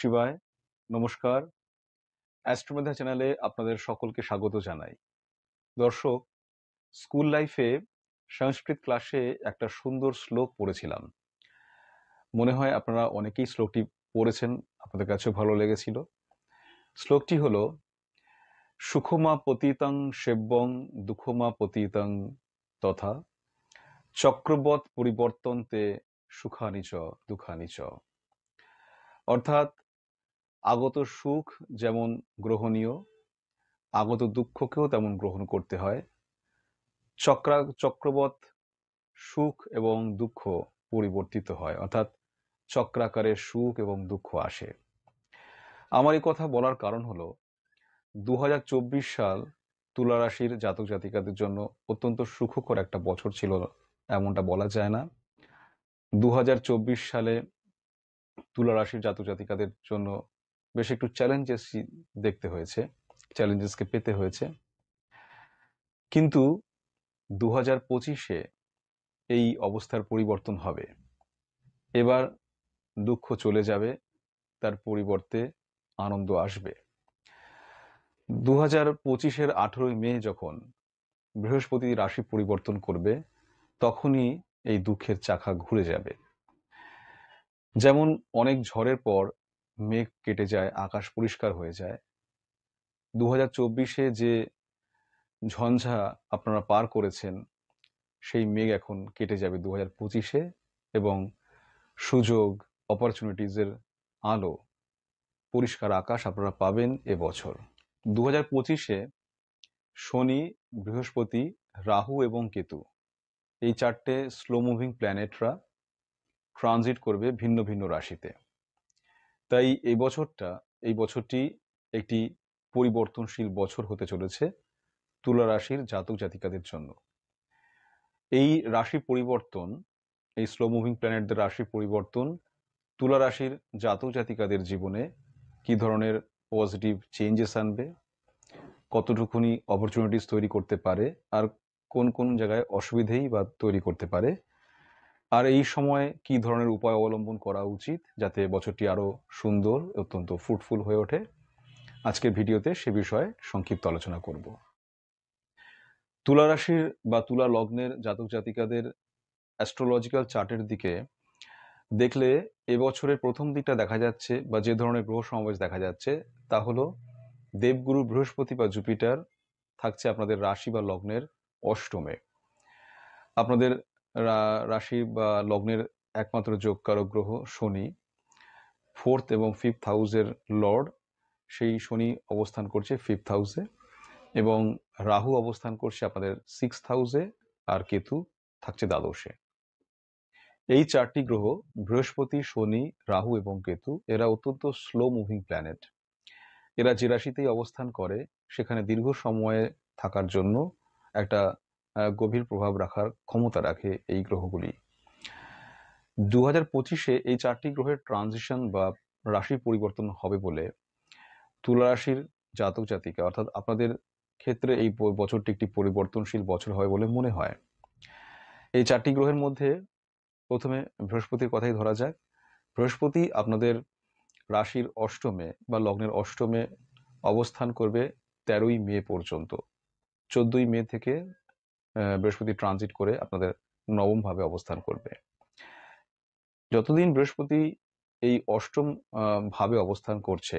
শিবায়। নমস্কার। অ্যাস্ট্রোমেধা চ্যানেলে আপনাদের সকলকে স্বাগত জানাই। দর্শক, স্কুল লাইফে সংস্কৃত ক্লাসে একটা সুন্দর শ্লোক পড়েছিলাম। মনে হয় আপনারা অনেকেই শ্লোকটি পড়েছেন, আপনাদের কাছেও ভালো লেগেছিল। শ্লোকটি হলো, সুখমা পতিতং সেব্যং দুঃখমা পতিতং তথা চক্রবৎ পরিবর্তন্তে সুখানি চ দুঃখানি চ। অর্থাৎ আগত সুখ যেমন গ্রহণীয়, আগত দুঃখকেও তেমন গ্রহণ করতে হয়। চক্রবৎ সুখ এবং দুঃখ পরিবর্তিত হয়, অর্থাৎ চক্রাকারে সুখ এবং দুঃখ আসে। আমার এই কথা বলার কারণ হলো 2024 সাল তুলা রাশির জাতক জাতিকাদের জন্য অত্যন্ত সুখকর একটা বছর ছিল, এমনটা বলা যায় না। 2024 সালে তুলা রাশির জাতক জাতিকাদের জন্য বেশ একটু চ্যালেঞ্জেস দেখতে হয়েছে, চ্যালেঞ্জেসকে পেতে হয়েছে। কিন্তু 2025-এ এই অবস্থার পরিবর্তন হবে। এবার দুঃখ চলে যাবে, তার পরিবর্তে আনন্দ আসবে। 2025-এর 18ই মে যখন বৃহস্পতি রাশি পরিবর্তন করবে, তখনই এই দুঃখের চাকা ঘুরে যাবে। যেমন অনেক ঝড়ের পর মেঘ কেটে যায়, আকাশ পরিষ্কার হয়ে যায়, 2024-এ যে ঝঞ্ঝা আপনারা পার করেছেন, সেই মেঘ এখন কেটে যাবে 2025-এ, এবং সুযোগ, অপরচুনিটিজের আলো, পরিষ্কার আকাশ আপনারা পাবেন এবছর। 2025-এ শনি, বৃহস্পতি, রাহু এবং কেতু, এই চারটে স্লো মুভিং প্ল্যানেটরা ট্রানজিট করবে ভিন্ন ভিন্ন রাশিতে। তাই এই বছরটি একটি পরিবর্তনশীল বছর হতে চলেছে তুলা রাশির জাতক জাতিকাদের জন্য। এই রাশি পরিবর্তন, এই স্লো মুভিং প্ল্যানেটদের রাশি পরিবর্তন তুলা রাশির জাতক জাতিকাদের জীবনে কি ধরনের পজিটিভ চেঞ্জেস আনবে, কতটুকুনি অপরচুনিটিস তৈরি করতে পারে, আর কোন কোন জায়গায় অসুবিধেই বা তৈরি করতে পারে, আর এই সময় কি ধরনের উপায় অবলম্বন করা উচিত যাতে বছরটি আরো সুন্দর, অত্যন্ত ফ্রুটফুল হয়ে ওঠে, আজকের ভিডিওতে সে বিষয়ে সংক্ষিপ্ত আলোচনা করব। তুলা রাশির বা তুলা লগ্নের জাতক জাতিকাদের অ্যাস্ট্রোলজিক্যাল চার্টের দিকে দেখলে এবছরের প্রথম দিকটা দেখা যাচ্ছে, বা যে ধরনের গ্রহ সমাবেশ দেখা যাচ্ছে, তা হলো দেবগুরু বৃহস্পতি বা জুপিটার থাকছে আপনাদের রাশি বা লগ্নের অষ্টমে। আপনাদের রাশি বা লগ্নের একমাত্র যোগকারক গ্রহ শনি, 4th এবং 5th হাউসের লর্ড, সেই শনি অবস্থান করছে 5th হাউসে, এবং রাহু অবস্থান করছে আপনাদের 6th হাউসে, আর কেতু থাকছে দ্বাদশে। এই চারটি গ্রহ, বৃহস্পতি, শনি, রাহু এবং কেতু, এরা অত্যন্ত স্লো মুভিং প্ল্যানেট। এরা যে রাশিতেই অবস্থান করে সেখানে দীর্ঘ সময়ে থাকার জন্য একটা গভীর প্রভাব রাখার ক্ষমতা রাখে এই গ্রহগুলি। 2025-এ এই চারটি গ্রহের ট্রানজিশন বা রাশি পরিবর্তন হবে বলে তুলা রাশির জাতক জাতিকা, অর্থাৎ আপনাদের ক্ষেত্রে এই বছরটি একটি পরিবর্তনশীল বছর হয় বলে মনে হয়। এই চারটি গ্রহের মধ্যে প্রথমে বৃহস্পতির কথাই ধরা যাক। বৃহস্পতি আপনাদের রাশির অষ্টমে বা লগ্নের অষ্টমে অবস্থান করবে 13ই মে পর্যন্ত। 14ই মে থেকে বৃহস্পতি ট্রানজিট করে আপনাদের নবম ভাবে অবস্থান করবে। যতদিন বৃহস্পতি এই অষ্টম ভাবে অবস্থান করছে,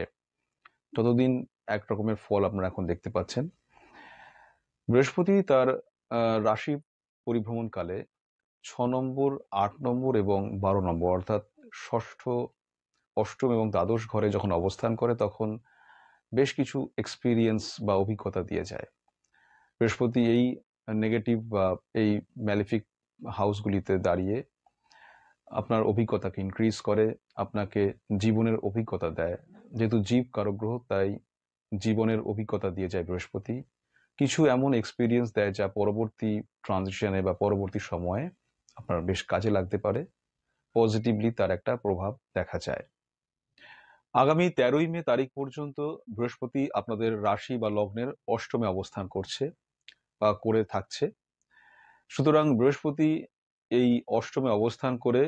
ততদিন এক রকমের ফল আপনারা এখন দেখতে পাচ্ছেন। বৃহস্পতি তার রাশি পরিভ্রমণকালে 6 নম্বর, 8 নম্বর এবং 12 নম্বর, অর্থাৎ ষষ্ঠ, অষ্টম এবং দ্বাদশ ঘরে যখন অবস্থান করে, তখন বেশ কিছু এক্সপিরিয়েন্স বা অভিজ্ঞতা দিয়ে যায়। বৃহস্পতি এই নেগেটিভ বা এই ম্যালিফিক হাউসগুলিতে দাঁড়িয়ে আপনার অভিজ্ঞতাকে ইনক্রিজ করে, আপনাকে জীবনের অভিজ্ঞতা দেয়। যেহেতু জীব কারক গ্রহ, তাই জীবনের অভিজ্ঞতা দিয়ে যায় বৃহস্পতি। কিছু এমন এক্সপিরিয়েন্স দেয় যা পরবর্তী ট্রানজিশনে বা পরবর্তী সময়ে আপনার বেশ কাজে লাগতে পারে, পজিটিভলি তার একটা প্রভাব দেখা যায়। আগামী 13ই মে তারিখ পর্যন্ত বৃহস্পতি আপনাদের রাশি বা লগ্নের অষ্টমে অবস্থান করছে বা করে থাকছে। সুতরাং বৃহস্পতি এই অষ্টমে অবস্থান করে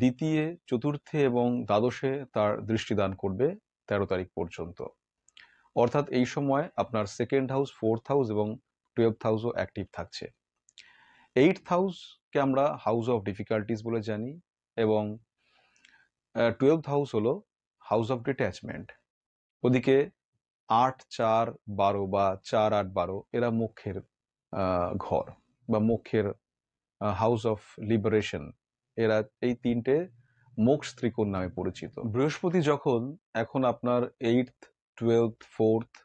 দ্বিতীয়, চতুর্থে এবং দ্বাদশে তার দৃষ্টিদান করবে 13 তারিখ পর্যন্ত। অর্থাৎ এই সময় আপনার সেকেন্ড হাউস, ফোর্থ হাউস এবং 12th হাউসও অ্যাক্টিভ থাকছে। 8th হাউসকে আমরা হাউস অফ ডিফিকাল্টিস বলে জানি, এবং 12th হাউস হলো হাউস অফ ডিট্যাচমেন্ট। ওদিকে 8, 4, 12 বা 4, 8, 12 এরা মোক্ষের ঘর বা মোক্ষের হাউস অফ লিবারেশন। এরা এই তিনটে মোক্ষ ত্রিকোণ নামে পরিচিত। বৃহস্পতি যখন এখন আপনার 8th, 12th, 4th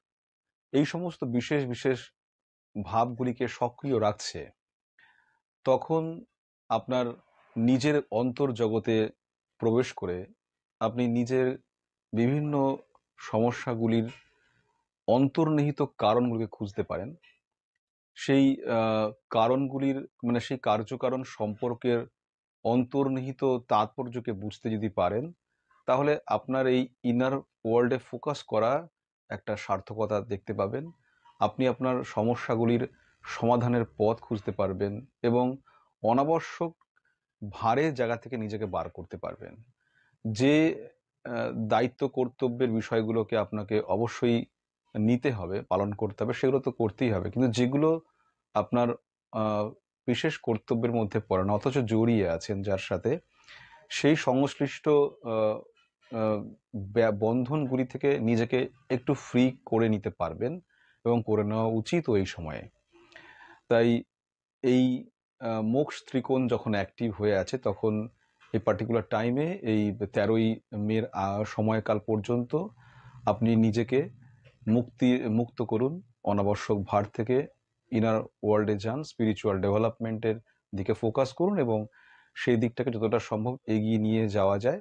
এই সমস্ত বিশেষ বিশেষ ভাবগুলিকে সক্রিয় রাখছে, তখন আপনার নিজের অন্তর্জগতে প্রবেশ করে আপনি নিজের বিভিন্ন সমস্যাগুলির অন্তর্নিহিত কারণগুলিকে খুঁজতে পারেন। সেই কারণগুলির মানে সেই কার্যকারণ সম্পর্কের অন্তর্নিহিত তাৎপর্যকে বুঝতে যদি পারেন, তাহলে আপনার এই ইনার ওয়ার্ল্ডে ফোকাস করা একটা সার্থকতা দেখতে পাবেন। আপনি আপনার সমস্যাগুলির সমাধানের পথ খুঁজতে পারবেন এবং অনাবশ্যক ভারের জায়গা থেকে নিজেকে বার করতে পারবেন। যে দায়িত্ব কর্তব্যের বিষয়গুলোকে আপনাকে অবশ্যই নিতে হবে, পালন করতে হবে, সেগুলো তো করতেই হবে, কিন্তু যেগুলো আপনার বিশেষ কর্তব্যের মধ্যে পড়ে না অথচ জড়িয়ে আছেন যার সাথে, সেই সংশ্লিষ্ট বন্ধনগুলি থেকে নিজেকে একটু ফ্রি করে নিতে পারবেন এবং করে নেওয়া উচিত এই সময়ে। তাই এই মোক্ষ ত্রিকোণ যখন অ্যাক্টিভ হয়ে আছে, তখন এই পার্টিকুলার টাইমে এই 13ই মের সময়কাল পর্যন্ত আপনি নিজেকে মুক্ত করুন অনাবশ্যক ভার থেকে, ইনার ওয়ার্ল্ডে যান, স্পিরিচুয়াল ডেভেলপমেন্টের দিকে ফোকাস করুন এবং সেই দিকটাকে যতটা সম্ভব এগিয়ে নিয়ে যাওয়া যায়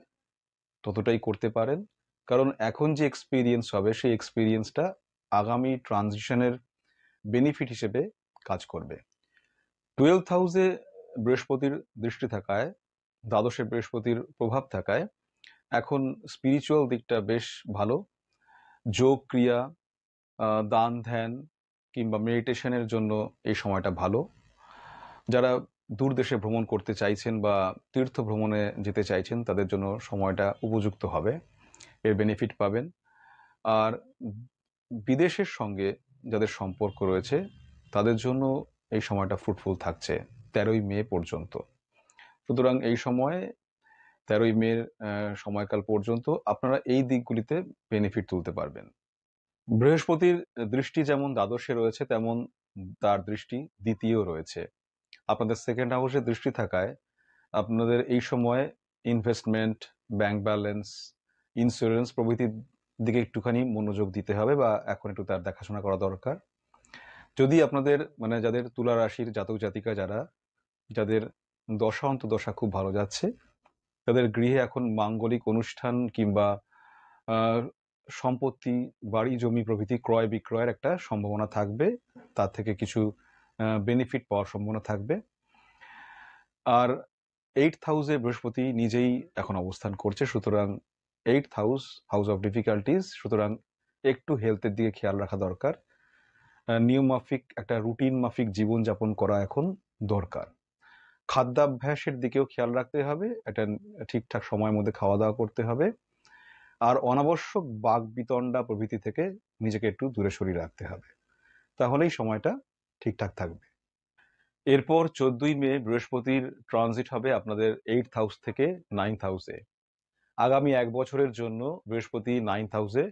ততটাই করতে পারেন। কারণ এখন যে এক্সপিরিয়েন্স হবে সেই এক্সপিরিয়েন্সটা আগামী ট্রানজিশনের বেনিফিট হিসেবে কাজ করবে। 12th হাউসে বৃহস্পতির দৃষ্টি থাকায়, দ্বাদশে বৃহস্পতির প্রভাব থাকায় এখন স্পিরিচুয়াল দিকটা বেশ ভালো। যোগ ক্রিয়া, দান ধ্যান কিংবা মেডিটেশনের জন্য এই সময়টা ভালো। যারা দূর দেশে ভ্রমণ করতে চাইছেন বা তীর্থ ভ্রমণে যেতে চাইছেন তাদের জন্য সময়টা উপযুক্ত হবে, এর বেনিফিট পাবেন। আর বিদেশের সঙ্গে যাদের সম্পর্ক রয়েছে তাদের জন্য এই সময়টা ফ্রুটফুল থাকছে 13ই মে পর্যন্ত। সুতরাং এই সময়ে 13ই মের সময়কাল পর্যন্ত আপনারা এই দিকগুলিতে বেনিফিট তুলতে পারবেন। বৃহস্পতির দৃষ্টি যেমন দ্বাদশে রয়েছে, তেমন তার দৃষ্টি দ্বিতীয় রয়েছে। আপনাদের সেকেন্ড হাউসে দৃষ্টি থাকায় আপনাদের এই সময় ইনভেস্টমেন্ট, ব্যাংক ব্যালেন্স, ইন্স্যুরেন্স প্রভৃতির দিকে একটুখানি মনোযোগ দিতে হবে বা এখন একটু তার দেখাশোনা করা দরকার। যদি আপনাদের মানে যাদের তুলা রাশির জাতক জাতিকা, যাদের দশা অন্তর্দশা খুব ভালো যাচ্ছে, তাদের গৃহে এখন মাঙ্গলিক অনুষ্ঠান কিংবা সম্পত্তি, বাড়ি জমি প্রভৃতি ক্রয় বিক্রয়ের একটা সম্ভাবনা থাকবে, তার থেকে কিছু বেনিফিট পাওয়ার সম্ভাবনা থাকবে। আর 8th হাউসে বৃহস্পতি নিজেই এখন অবস্থান করছে, সুতরাং 8th house, house of difficulties, সুতরাং একটু হেলথের দিকে খেয়াল রাখা দরকার। নিয়ম মাফিক একটা রুটিন মাফিক জীবনযাপন করা এখন দরকার। খাদ্যাভ্যাসের দিকেও খেয়াল রাখতে হবে, একটা ঠিকঠাক সময়ের মধ্যে খাওয়া দাওয়া করতে হবে। আর অনাবশ্যক বাক বিতণ্ডা প্রভৃতি থেকে নিজেকে একটু দূরে সরিয়ে রাখতে হবে, তাহলেই সময়টা ঠিকঠাক থাকবে। এরপর 14ই মে বৃহস্পতির ট্রানজিট হবে আপনাদের 8th হাউস থেকে 9th হাউসে। আগামী 1 বছরের জন্য বৃহস্পতি 9th হাউসে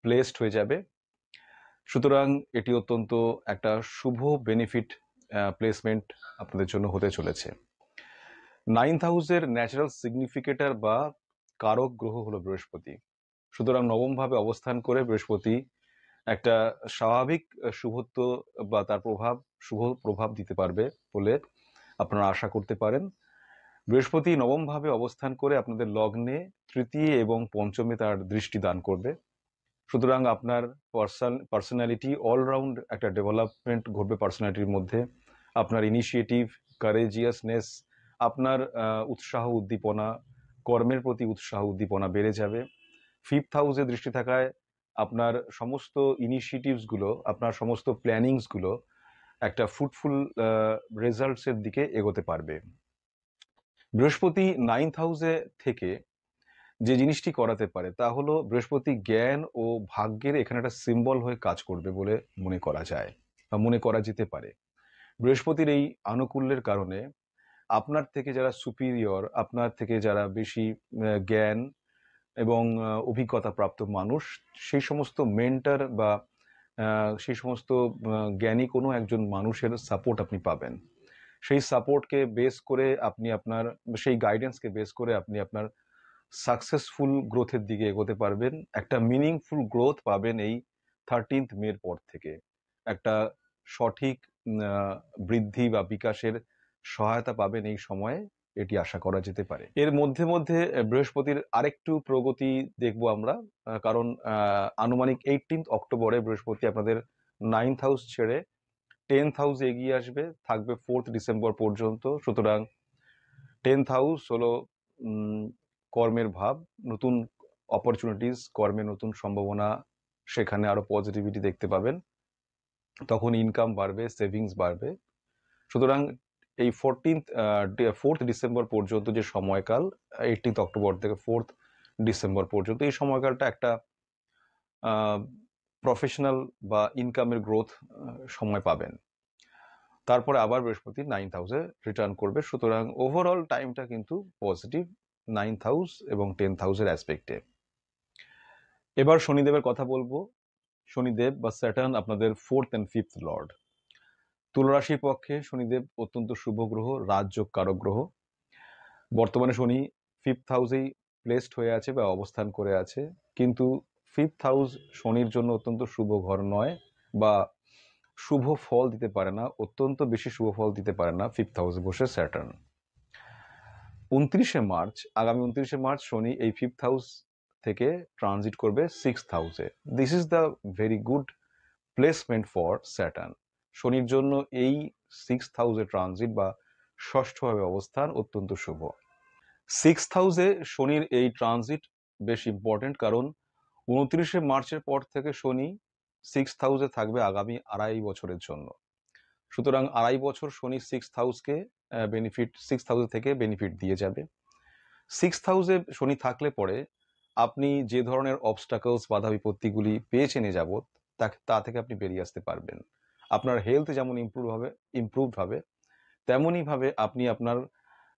প্লেসড হয়ে যাবে। সুতরাং এটি অত্যন্ত একটা শুভ বেনিফিট প্লেসমেন্ট আপনাদের জন্য হতে চলেছে। 9th হাউসের ন্যাচারাল সিগনিফিকেটর বা কারক গ্রহ হলো বৃহস্পতি। সুতরাং নবমভাবে অবস্থান করে বৃহস্পতি একটা স্বাভাবিক শুভত্ব বা তার শুভ প্রভাব দিতে পারবে বলে আপনারা আশা করতে পারেন। বৃহস্পতি নবমভাবে অবস্থান করে আপনাদের লগ্নে তৃতীয় এবং পঞ্চমে তার দৃষ্টি দান করবে। সুতরাং আপনার পার্সোনালিটি অলরাউন্ড একটা ডেভেলপমেন্ট ঘটবে পার্সোনালিটির মধ্যে। আপনার ইনিশিয়েটিভ, কারেজিয়াসনেস, আপনার উৎসাহ উদ্দীপনা, কর্মের প্রতি উৎসাহ উদ্দীপনা বেড়ে যাবে। 5th হাউসে দৃষ্টি থাকায় আপনার সমস্ত ইনিশিয়েটিভসগুলো, আপনার সমস্ত প্ল্যানিংসগুলো একটা ফ্রুটফুল রেজাল্টসের দিকে এগোতে পারবে। বৃহস্পতি 9th হাউসে থেকে যে জিনিসটি করাতে পারে তা হলো বৃহস্পতি জ্ঞান ও ভাগ্যের এখানে একটা সিম্বল হয়ে কাজ করবে বলে মনে করা যায় বা মনে করা যেতে পারে। বৃহস্পতির এই আনুকূল্যের কারণে আপনার থেকে যারা সুপিরিয়র, আপনার থেকে যারা বেশি জ্ঞান এবং অভিজ্ঞতা প্রাপ্ত মানুষ, সেই সমস্ত মেন্টর বা সেই সমস্ত জ্ঞানী কোনো একজন মানুষের সাপোর্ট আপনি পাবেন। সেই সাপোর্টকে বেস করে আপনি আপনার সেই গাইডেন্সকে বেস করে আপনি আপনার সাকসেসফুল গ্রোথের দিকে এগোতে পারবেন। একটা মিনিংফুল গ্রোথ পাবেন এই 13th মের পর থেকে। একটা সঠিক বৃদ্ধি বা বিকাশের সহায়তা পাবেন এই সময়ে, এটি আশা করা যেতে পারে। এর মধ্যে মধ্যে বৃহস্পতির আরেকটু প্রগতি দেখবো আমরা, কারণ আনুমানিক 18th অক্টোবরে বৃহস্পতি আপনাদের 9th হাউস ছেড়ে 10th হাউস এগিয়ে আসবে, থাকবে 4th ডিসেম্বর পর্যন্ত। সুতরাং 10th হাউস হলো কর্মের ভাব, নতুন অপরচুনিটিস, কর্মের নতুন সম্ভাবনা, সেখানে আরো পজিটিভিটি দেখতে পাবেন। তখন ইনকাম বাড়বে, সেভিংস বাড়বে। সুতরাং এই 4th ডিসেম্বর পর্যন্ত যে সময়কাল, 18th অক্টোবর থেকে 4th ডিসেম্বর পর্যন্ত, এই সময়কালটা একটা প্রফেশনাল বা ইনকামের গ্রোথ সময় পাবেন। তারপরে আবার বৃহস্পতি 9th হাউসে রিটার্ন করবে। সুতরাং ওভারঅল টাইমটা কিন্তু পজিটিভ 9th হাউস এবং 10th হাউসের অ্যাসপেক্টে। এবার শনিদেবের কথা বলবো। শনিদেব বা স্যাটার্ন আপনাদের 4th and 5th লর্ড। তুলা রাশির পক্ষে শনিদেব অত্যন্ত শুভ গ্রহ, রাজযোগ কারক গ্রহ। বর্তমানে শনি 5th হাউসেই প্লেসড হয়ে আছে বা অবস্থান করে আছে, কিন্তু 5th হাউস শনির জন্য অত্যন্ত শুভ ঘর নয় বা শুভ ফল দিতে পারে না, অত্যন্ত বেশি শুভ ফল দিতে পারে না 5th হাউসে বসে স্যাটার্ন। আগামী 29শে মার্চ শনি এই 5th হাউস থেকে ট্রানজিট করবে 6th হাউসে। This is the very good placement for Saturn. শনির জন্য এই 6th হাউসে ট্রানজিট বা ষষ্ঠভাবে অবস্থান অত্যন্ত শুভ। 6th হাউসে শনির এই ট্রানজিট বেশ ইম্পর্টেন্ট, কারণ 29শে মার্চের পর থেকে শনি 6th হাউসে থাকবে আগামী 2.5 বছরের জন্য। সুতরাং 2.5 বছর শনি 6th হাউসকে বেনিফিট, 6th হাউস থেকে বেনিফিট দিয়ে যাবে। 6th হাউসে শনি থাকলে পরে আপনি যে ধরনের অবস্টাকলস, বাধা বিপত্তিগুলি পেয়েছেন এ যাবৎ, তা থেকে আপনি বেরিয়ে আসতে পারবেন। আপনার হেলথ যেমন ইমপ্রুভড হবে, তেমনই ভাবে আপনি আপনার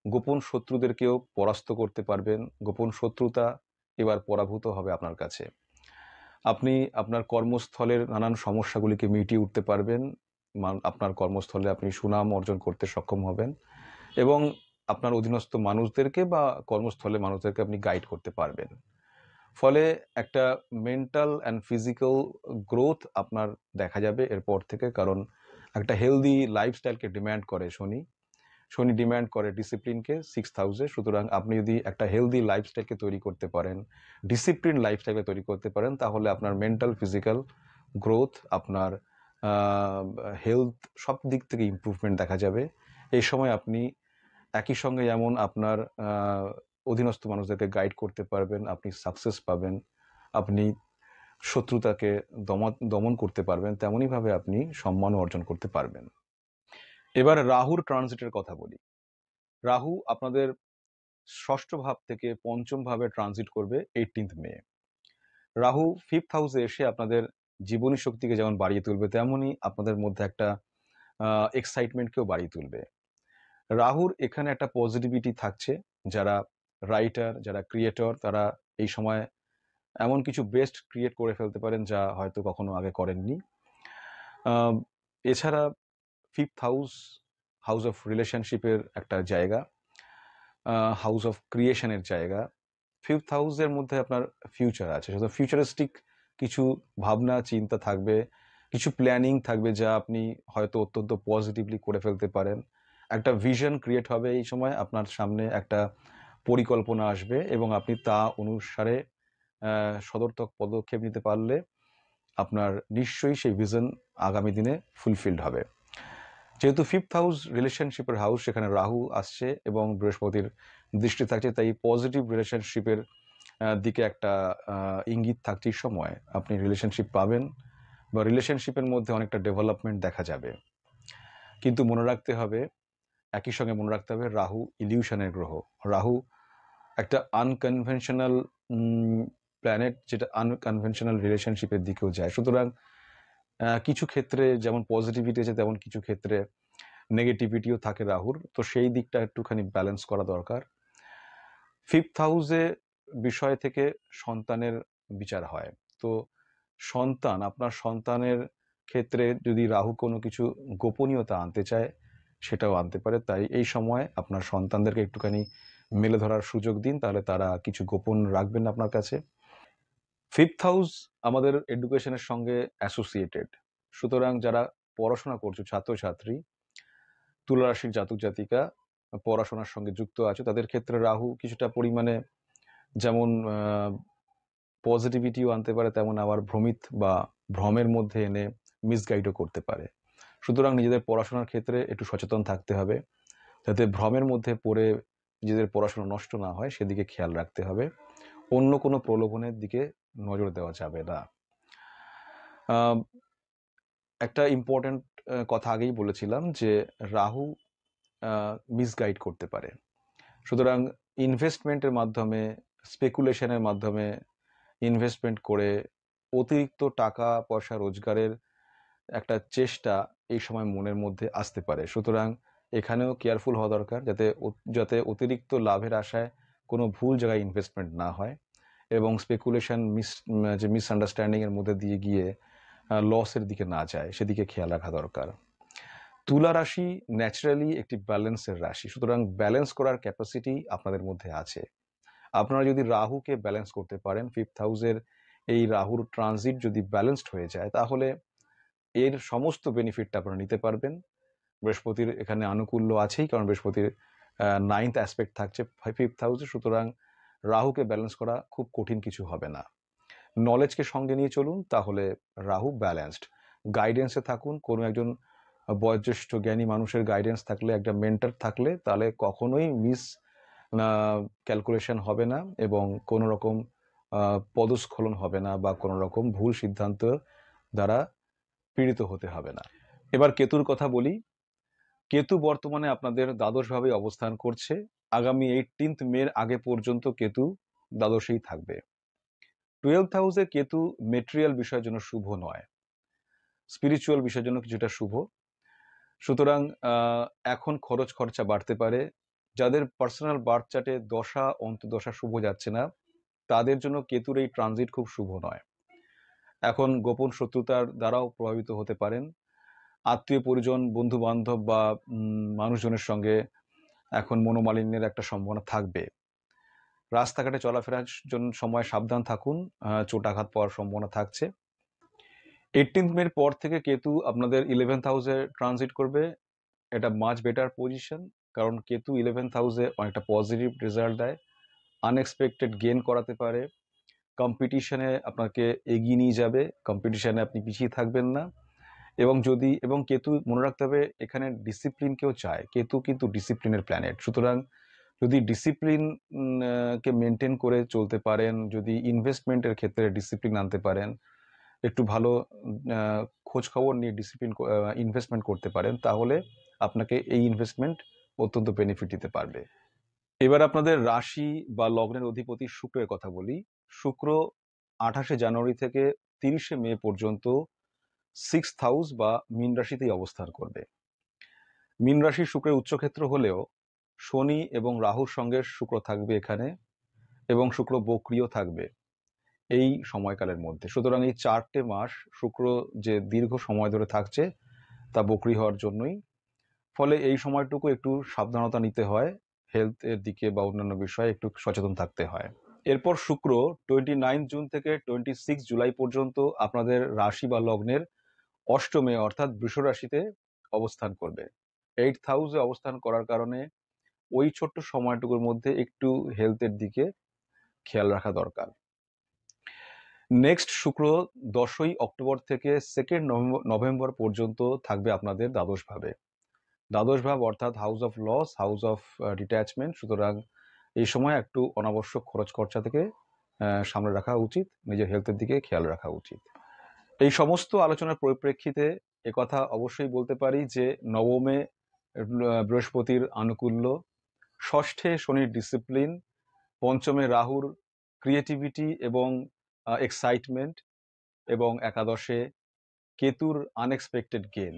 গোপন শত্রুদেরকেও পরাস্ত করতে পারবেন। গোপন শত্রুতা এবার পরাভূত হবে আপনার কাছে। আপনি আপনার কর্মস্থলের নানান সমস্যাগুলিকে মিটিয়ে উঠতে পারবেন। আপনার কর্মস্থলে আপনি সুনাম অর্জন করতে সক্ষম হবেন এবং আপনার অধীনস্থ মানুষদেরকে বা কর্মস্থলে মানুষদেরকে আপনি গাইড করতে পারবেন। ফলে একটা মেন্টাল অ্যান্ড ফিজিক্যাল গ্রোথ আপনার দেখা যাবে এরপর থেকে, কারণ একটা হেলদি লাইফস্টাইলকে ডিম্যান্ড করে শনি। শনি ডিম্যান্ড করে ডিসিপ্লিনকে 6th হাউসে। সুতরাং আপনি যদি একটা হেলদি লাইফস্টাইলকে তৈরি করতে পারেন, ডিসিপ্লিন লাইফস্টাইলকে তৈরি করতে পারেন, তাহলে আপনার মেন্টাল, ফিজিক্যাল গ্রোথ, আপনার হেলথ, সব দিক থেকে ইমপ্রুভমেন্ট দেখা যাবে। এই সময় আপনি একই সঙ্গে যেমন আপনার অধীনস্থ মানুষদেরকে গাইড করতে পারবেন, আপনি সাকসেস পাবেন, আপনি শত্রুতাকে দমন করতে পারবেন, তেমনইভাবে আপনি সম্মান অর্জন করতে পারবেন। এবার রাহুর ট্রানজিটের কথা বলি। রাহু আপনাদের ষষ্ঠ ভাব থেকে পঞ্চম ভাবে ট্রানজিট করবে 18th মে। রাহু 5th হাউসে এসে আপনাদের জীবনী শক্তিকে যেমন বাড়িয়ে তুলবে, তেমনই আপনাদের মধ্যে একটা এক্সাইটমেন্টকেও বাড়িয়ে তুলবে। রাহুর এখানে একটা পজিটিভিটি থাকছে। যারা রাইটার, যারা ক্রিয়েটর, তারা এই সময় এমন কিছু বেস্ট ক্রিয়েট করে ফেলতে পারেন যা হয়তো কখনো আগে করেননি। এছাড়া 5th হাউস, হাউস অফ রিলেশনশিপের একটা জায়গা, হাউস অফ ক্রিয়েশনের জায়গা। 5th হাউসের মধ্যে আপনার ফিউচার আছে, শুধু ফিউচারিস্টিক কিছু ভাবনা চিন্তা থাকবে, কিছু প্ল্যানিং থাকবে যা আপনি হয়তো অত্যন্ত পজিটিভলি করে ফেলতে পারেন। একটা ভিশন ক্রিয়েট হবে এই সময়, আপনার সামনে একটা পরিকল্পনা আসবে এবং আপনি তা অনুসারে সদর্থক পদক্ষেপ নিতে পারলে আপনার নিশ্চয়ই সেই ভিশন আগামী দিনে ফুলফিলড হবে। যেহেতু 5th হাউস রিলেশনশিপের হাউস, সেখানে রাহু আসছে এবং বৃহস্পতির দৃষ্টি থাকছে, তাই পজিটিভ রিলেশনশিপের দিকে একটা ইঙ্গিত থাকছে। সময় আপনি রিলেশনশিপ পাবেন বা রিলেশনশিপের মধ্যে অনেকটা ডেভেলপমেন্ট দেখা যাবে। কিন্তু মনে রাখতে হবে, একই সঙ্গে মনে রাখতে হবে রাহু ইলিউশনের গ্রহ। রাহু একটা আনকনভেনশনাল প্ল্যানেট, যেটা আনকনভেনশনাল রিলেশনশিপের দিকেও যায়। সুতরাং কিছু ক্ষেত্রে যেমন পজিটিভিটি আছে, তেমন কিছু ক্ষেত্রে নেগেটিভিটিও থাকে রাহুর। তো সেই দিকটা একটুখানি ব্যালেন্স করা দরকার। 5th হাউসে বিষয় থেকে সন্তানের বিচার হয়। তো সন্তান, আপনার সন্তানের ক্ষেত্রে যদি রাহু কোনো কিছু গোপনীয়তা আনতে চায়, সেটাও আনতে পারে। তাই এই সময় আপনার সন্তানদেরকে একটুখানি মেলে ধরার সুযোগ দিন, তাহলে তারা কিছু গোপন রাখবেন না আপনার কাছে। 5th হাউস আমাদের এডুকেশনের সঙ্গে অ্যাসোসিয়েটেড। সুতরাং যারা পড়াশোনা করছো, ছাত্রছাত্রী, তুলা রাশির জাতক জাতিকা পড়াশোনার সঙ্গে যুক্ত আছে, তাদের ক্ষেত্রে রাহু কিছুটা পরিমাণে যেমন পজিটিভিটিও আনতে পারে, তেমন আবার ভ্রমিত বা ভ্রমের মধ্যে এনে মিসগাইডও করতে পারে। সুতরাং নিজেদের পড়াশোনার ক্ষেত্রে একটু সচেতন থাকতে হবে, যাতে ভ্রমের মধ্যে পড়ে নিজেদের পড়াশোনা নষ্ট না হয়, সেদিকে খেয়াল রাখতে হবে। অন্য কোনো প্রলোভনের দিকে নজর দেওয়া যাবে না। একটা ইম্পর্ট্যান্ট কথা আগেই বলেছিলাম যে রাহু মিসগাইড করতে পারে। সুতরাং ইনভেস্টমেন্টের মাধ্যমে, স্পেকুলেশনের মাধ্যমে ইনভেস্টমেন্ট করে অতিরিক্ত টাকা পয়সা রোজগারের একটা চেষ্টা এই সময় মনের মধ্যে আসতে পারে। সুতরাং এখানেও কেয়ারফুল হওয়া দরকার, যাতে অতিরিক্ত লাভের আশায় কোনো ভুল জায়গায় ইনভেস্টমেন্ট না হয় এবং স্পেকুলেশন যে মিসআন্ডারস্ট্যান্ডিংয়ের মধ্যে দিয়ে গিয়ে লসের দিকে না যায়, সেদিকে খেয়াল রাখা দরকার। তুলা রাশি ন্যাচারালি একটি ব্যালেন্সের রাশি। সুতরাং ব্যালেন্স করার ক্যাপাসিটি আপনাদের মধ্যে আছে। আপনারা যদি রাহুকে ব্যালেন্স করতে পারেন, 5th হাউসের এই রাহুর ট্রানজিট যদি ব্যালেন্সড হয়ে যায়, তাহলে এর সমস্ত বেনিফিটটা আপনারা নিতে পারবেন। বৃহস্পতির এখানে আনুকূল্য আছেই, কারণ বৃহস্পতির 9th অ্যাসপেক্ট থাকছে 5th হাউসে। সুতরাং রাহুকে ব্যালেন্স করা খুব কঠিন কিছু হবে না। নলেজকে সঙ্গে নিয়ে চলুন, তাহলে রাহু ব্যালেন্সড। গাইডেন্সে থাকুন, কোনো একজন বয়োজ্যেষ্ঠ জ্ঞানী মানুষের গাইডেন্স থাকলে, একটা মেন্টর থাকলে, তাহলে কখনোই ক্যালকুলেশন হবে না এবং কোনো রকম পদস্খলন হবে না বা কোনো রকম ভুল সিদ্ধান্ত দ্বারা পীড়িত হতে হবে না। এবার কেতুর কথা বলি। কেতু বর্তমানে আপনাদের দ্বাদশভাবে অবস্থান করছে। আগামী 18th মের আগে পর্যন্ত কেতু দ্বাদশেই থাকবে। 12th হাউসে কেতু মেটেরিয়াল বিষয়ের জন্য শুভ নয়, স্পিরিচুয়াল বিষয়ের জন্য কিছুটা শুভ। সুতরাং এখন খরচ খরচা বাড়তে পারে। যাদের পার্সোনাল বার্থ চার্টে দশা অন্তর্দশা শুভ যাচ্ছে না, তাদের জন্য কেতুর এই ট্রানজিট খুব শুভ নয়। এখন গোপন শত্রুতার দ্বারাও প্রভাবিত হতে পারেন। আত্মীয় পরিজন, বন্ধু বান্ধব বা মানুষজনের সঙ্গে এখন মনোমালিন্যের একটা সম্ভাবনা থাকবে। রাস্তাঘাটে চলাফেরার জন্য সময় সাবধান থাকুন, চোটাঘাত পাওয়ার সম্ভাবনা থাকছে। 18th মের পর থেকে কেতু আপনাদের 11th হাউসে ট্রানজিট করবে। এটা মাচ বেটার পজিশন, কারণ কেতু 11th হাউসে অনেকটা পজিটিভ রেজাল্ট দেয়, আনএক্সপেক্টেড গেন করাতে পারে, কম্পিটিশনে আপনাকে এগিয়ে নিয়ে যাবে, কম্পিটিশনে আপনি পিছিয়ে থাকবেন না। এবং কেতু মনে রাখতে হবে এখানে ডিসিপ্লিনকেও চায়। কেতু কিন্তু ডিসিপ্লিনের প্ল্যানেট। সুতরাং যদি ডিসিপ্লিন কে মেনটেন করে চলতে পারেন, যদি ইনভেস্টমেন্টের ক্ষেত্রে ডিসিপ্লিন আনতে পারেন, একটু ভালো খোঁজ খবর নিয়ে ডিসিপ্লিন ইনভেস্টমেন্ট করতে পারেন, তাহলে আপনাকে এই ইনভেস্টমেন্ট অত্যন্ত বেনিফিট দিতে পারবে। এবার আপনাদের রাশি বা লগ্নের অধিপতি শুক্রের কথা বলি। শুক্র 28শে জানুয়ারি থেকে 30শে মে পর্যন্ত 6th হাউস বা মীন রাশিতেই অবস্থান করবে। মীন রাশির শুক্রের উচ্চক্ষেত্র হলেও শনি এবং রাহুর সঙ্গে শুক্র থাকবে এখানে, এবং শুক্র বক্রিয় থাকবে এই সময়কালের মধ্যে। সুতরাং এই 4টে মাস শুক্র যে দীর্ঘ সময় ধরে থাকছে, তা বক্রি হওয়ার জন্যই। ফলে এই সময়টুকু একটু সাবধানতা নিতে হয়, হেলথ এর দিকে বা অন্যান্য বিষয়ে একটু সচেতন থাকতে হয়। এরপর শুক্র 29 জুন থেকে 26 জুলাই পর্যন্ত আপনাদের রাশি বা লগ্নের অষ্টমে অর্থাৎ বৃষ রাশিতে অবস্থান করবে। 8th হাউসে অবস্থান করার কারণে ওই ছোট্ট সময়টুকুর মধ্যে একটু হেলথের দিকে খেয়াল রাখা দরকার। নেক্সট শুক্র 10ই অক্টোবর থেকে 2nd নভেম্বর পর্যন্ত থাকবে আপনাদের দ্বাদশ ভাবে। দ্বাদশ ভাব অর্থাৎ house of loss, house of detachment. সুতরাং এই সময় একটু অনাবশ্যক খরচ খরচা থেকে সামনে রাখা উচিত, নিজের হেলথের দিকে খেয়াল রাখা উচিত। এই সমস্ত আলোচনার পরিপ্রেক্ষিতে একথা অবশ্যই বলতে পারি যে নবমে বৃহস্পতির আনুকূল্য, ষষ্ঠে শনির ডিসিপ্লিন, পঞ্চমে রাহুর ক্রিয়েটিভিটি এবং এক্সাইটমেন্ট, এবং একাদশে কেতুর আনএক্সপেক্টেড গেন।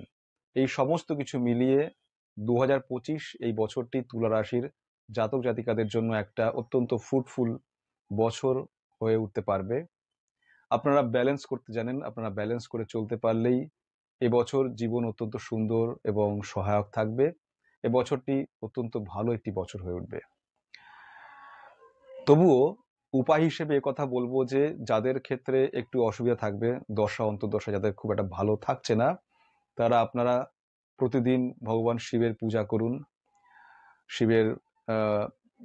এই সমস্ত কিছু মিলিয়ে 2025 এই বছরটি তুলা রাশির জাতক জাতিকাদের জন্য একটা অত্যন্ত ফ্রুটফুল বছর হয়ে উঠতে পারবে। আপনারা ব্যালেন্স করতে জানেন, আপনারা ব্যালেন্স করে চলতে পারলেই এবছর জীবন অত্যন্ত সুন্দর এবং সহায়ক থাকবে। এবছরটি অত্যন্ত ভালো একটি বছর হয়ে উঠবে। তবুও উপায় হিসেবে কথা বলবো যে যাদের ক্ষেত্রে একটু অসুবিধা থাকবে, দশা অন্তর্দশা যাদের খুব একটা ভালো থাকছে না, তারা আপনারা প্রতিদিন ভগবান শিবের পূজা করুন,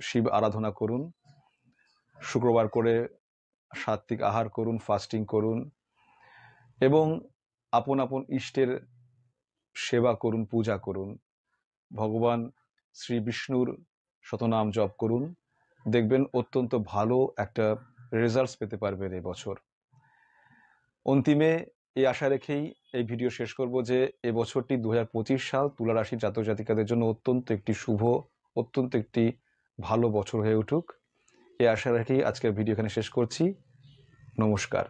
শিব আরাধনা করুন, শুক্রবার করে সাত্ত্বিক আহার করুন, ফাস্টিং করুন, এবং আপন আপন ইষ্টের সেবা করুন, পূজা করুন। ভগবান শ্রী বিষ্ণুর শতনাম জপ করুন, দেখবেন অত্যন্ত ভালো একটা রেজাল্টস পেতে পারবেন এবছর। অন্তিমে এই আশা রেখেই এই ভিডিও শেষ করব যে এবছরটি 2025 সাল তুলা রাশির জাতক জাতিকাদের জন্য অত্যন্ত একটি শুভ, অত্যন্ত একটি ভালো বছর হয়ে উঠুক, এই আশা রেখেই আজকের ভিডিও এখানে শেষ করছি। নমস্কার।